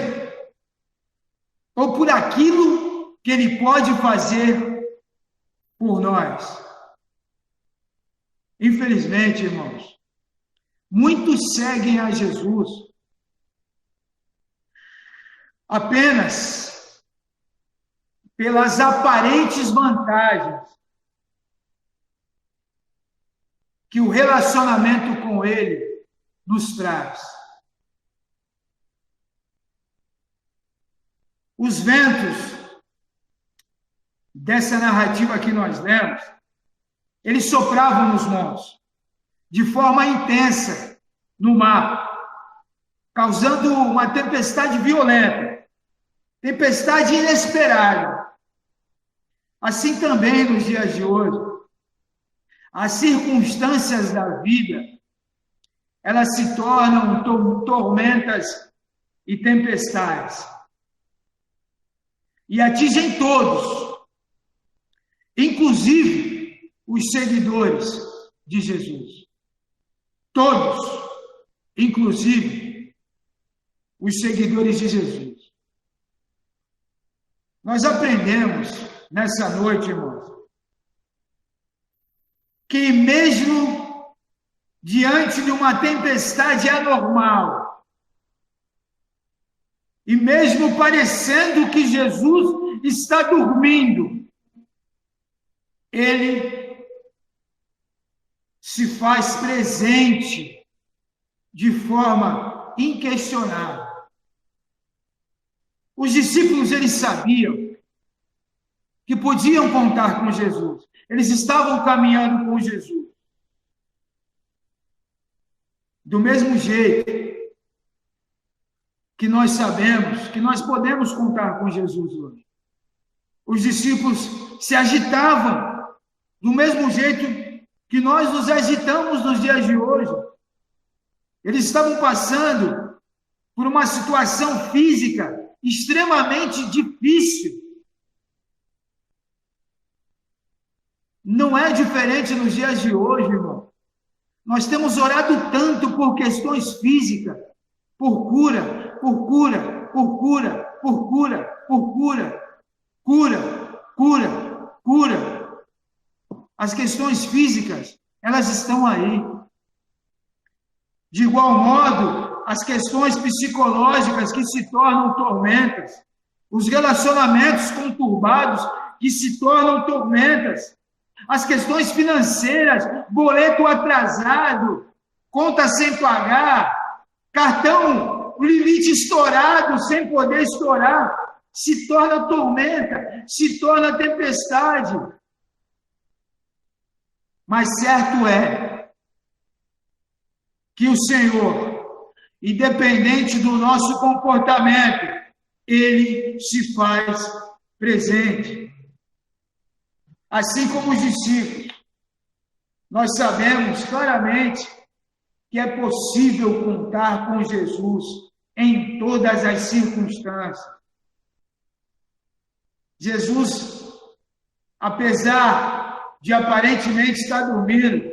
[SPEAKER 3] Ou por aquilo que Ele pode fazer por nós? Infelizmente, irmãos, muitos seguem a Jesus apenas pelas aparentes vantagens que o relacionamento com Ele nos traz. Os ventos dessa narrativa que nós lemos, eles sopravam nos montes, de forma intensa, no mar, causando uma tempestade violenta, tempestade inesperada. Assim também nos dias de hoje, as circunstâncias da vida, elas se tornam tormentas e tempestades. E atingem todos, inclusive os seguidores de Jesus. Todos, inclusive os seguidores de Jesus. Nós aprendemos nessa noite, irmãos, que mesmo diante de uma tempestade anormal, e mesmo parecendo que Jesus está dormindo, Ele se faz presente de forma inquestionável. Os discípulos, eles sabiam que podiam contar com Jesus. Eles estavam caminhando com Jesus. Do mesmo jeito que nós sabemos que nós podemos contar com Jesus hoje. Os discípulos se agitavam do mesmo jeito que nós nos agitamos nos dias de hoje. Eles estavam passando por uma situação física extremamente difícil. Não é diferente nos dias de hoje, irmão. Nós temos orado tanto por questões físicas, por cura, por cura, por cura, por cura, por cura, cura, cura, cura. As questões físicas, elas estão aí. De igual modo, as questões psicológicas que se tornam tormentas, os relacionamentos conturbados que se tornam tormentas, as questões financeiras, boleto atrasado, conta sem pagar, cartão, limite estourado sem poder estourar, se torna tormenta, se torna tempestade. Mas certo é que o Senhor, independente do nosso comportamento, ele se faz presente. Assim como os discípulos, nós sabemos claramente que é possível contar com Jesus em todas as circunstâncias. Jesus, apesar de aparentemente estar dormindo,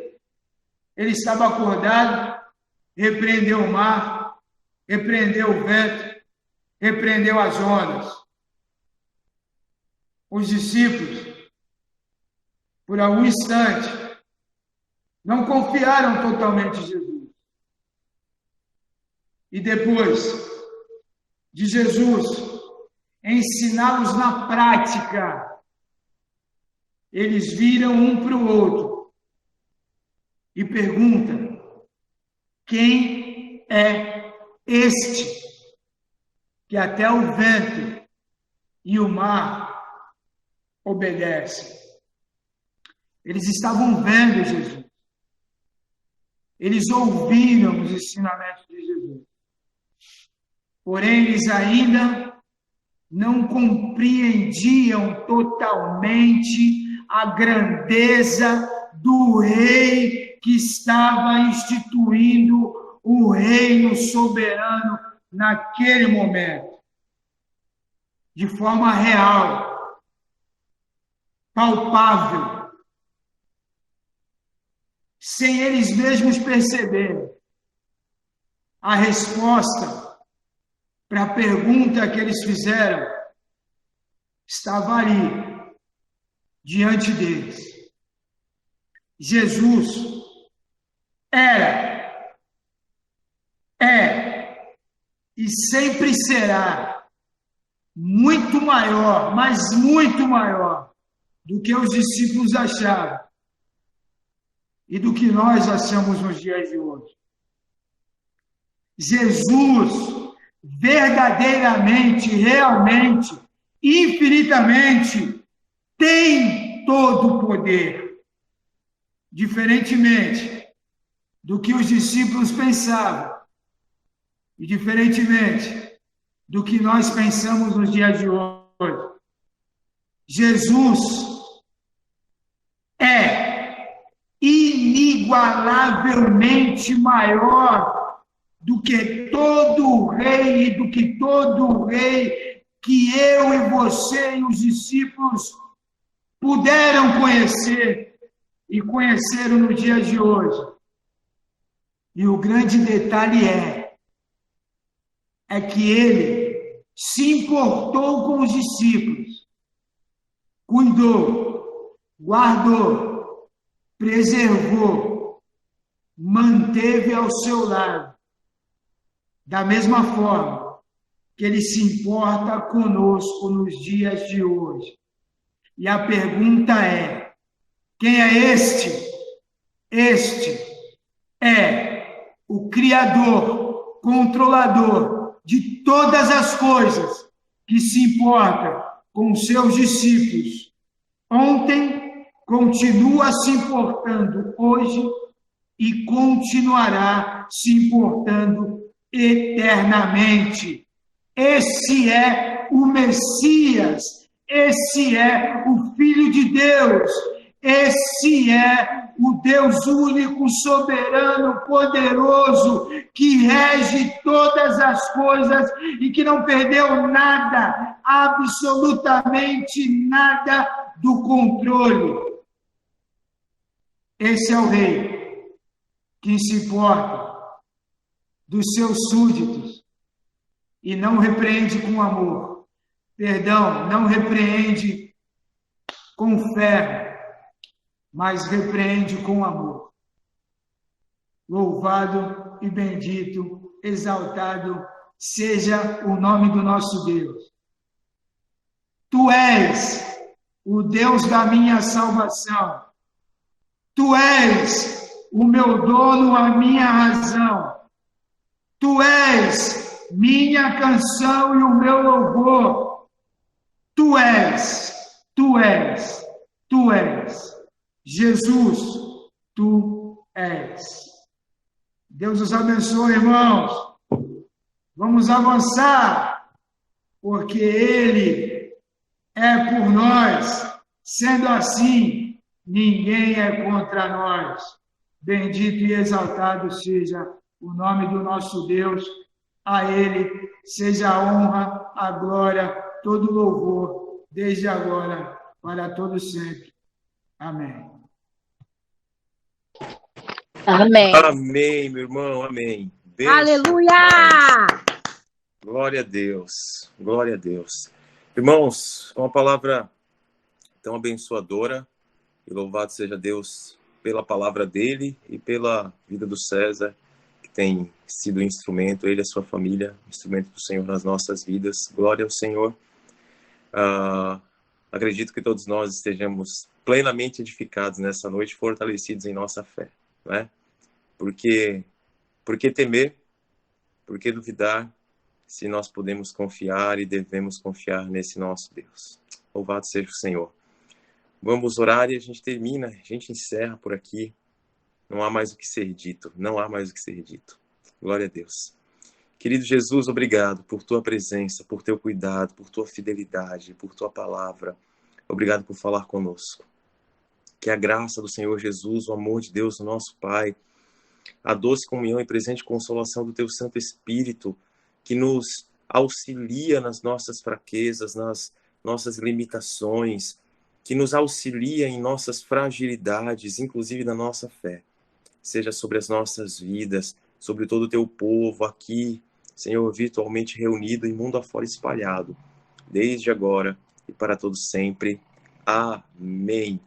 [SPEAKER 3] ele estava acordado, repreendeu o mar, repreendeu o vento, repreendeu as ondas. Os discípulos, por algum instante, não confiaram totalmente em Jesus. E depois de Jesus ensiná-los na prática, eles viram um para o outro e perguntam: quem é este que até o vento e o mar obedecem? Eles estavam vendo Jesus. Eles ouviram os ensinamentos de Jesus. Porém, eles ainda não compreendiam totalmente a grandeza do rei que estava instituindo o reino soberano naquele momento. De forma real, palpável, sem eles mesmos perceberem. A resposta para a pergunta que eles fizeram estava ali, diante deles. Jesus era, é e sempre será muito maior, mas muito maior do que os discípulos achavam e do que nós achamos nos dias de hoje. Jesus verdadeiramente, realmente, infinitamente, tem todo o poder. Diferentemente do que os discípulos pensavam, e diferentemente do que nós pensamos nos dias de hoje, Jesus é inigualavelmente maior do que todo rei e do que todo rei que eu e você e os discípulos puderam conhecer e conheceram no dia de hoje. E o grande detalhe é que ele se importou com os discípulos, cuidou, guardou, preservou, manteve ao seu lado, da mesma forma que ele se importa conosco nos dias de hoje. E a pergunta é: quem é este? Este é o Criador, controlador de todas as coisas, que se importa com os seus discípulos. Ontem, continua se importando hoje e continuará se importando eternamente. Esse é o Messias, esse é o Filho de Deus, esse é o Deus único, soberano, poderoso, que rege todas as coisas e que não perdeu nada, absolutamente nada do controle. Esse é o Rei que se importa dos seus súditos e não repreende com amor. Perdão, não repreende com ferro, mas repreende com amor. Louvado e bendito, exaltado seja o nome do nosso Deus. Tu és o Deus da minha salvação. Tu és o meu dono, a minha razão. Tu és minha canção e o meu louvor. Tu és, tu és, tu és. Jesus, tu és. Deus os abençoe, irmãos. Vamos avançar, porque Ele é por nós. Sendo assim, ninguém é contra nós. Bendito e exaltado seja o nome do nosso Deus. A Ele seja a honra, a glória, todo louvor, desde agora, para todo sempre. Amém.
[SPEAKER 2] Amém.
[SPEAKER 1] Amém, meu irmão, amém. Bênção.
[SPEAKER 2] Aleluia!
[SPEAKER 1] Glória a Deus, glória a Deus. Irmãos, uma palavra tão abençoadora, e louvado seja Deus pela palavra dele e pela vida do César, que tem sido instrumento, ele e a sua família, instrumento do Senhor nas nossas vidas. Glória ao Senhor. Acredito que todos nós estejamos plenamente edificados nessa noite, fortalecidos em nossa fé, né? Por que temer? Por que duvidar? Se nós podemos confiar e devemos confiar nesse nosso Deus. Louvado seja o Senhor. Vamos orar e a gente termina, a gente encerra por aqui. Não há mais o que ser dito, não há mais o que ser dito. Glória a Deus. Querido Jesus, obrigado por tua presença, por teu cuidado, por tua fidelidade, por tua palavra. Obrigado por falar conosco. Que a graça do Senhor Jesus, o amor de Deus, o nosso Pai, a doce comunhão e presente consolação do teu Santo Espírito, que nos auxilia nas nossas fraquezas, nas nossas limitações, que nos auxilia em nossas fragilidades, inclusive na nossa fé. Seja sobre as nossas vidas, sobre todo o teu povo aqui, Senhor, virtualmente reunido e mundo afora espalhado, desde agora e para todos sempre. Amém.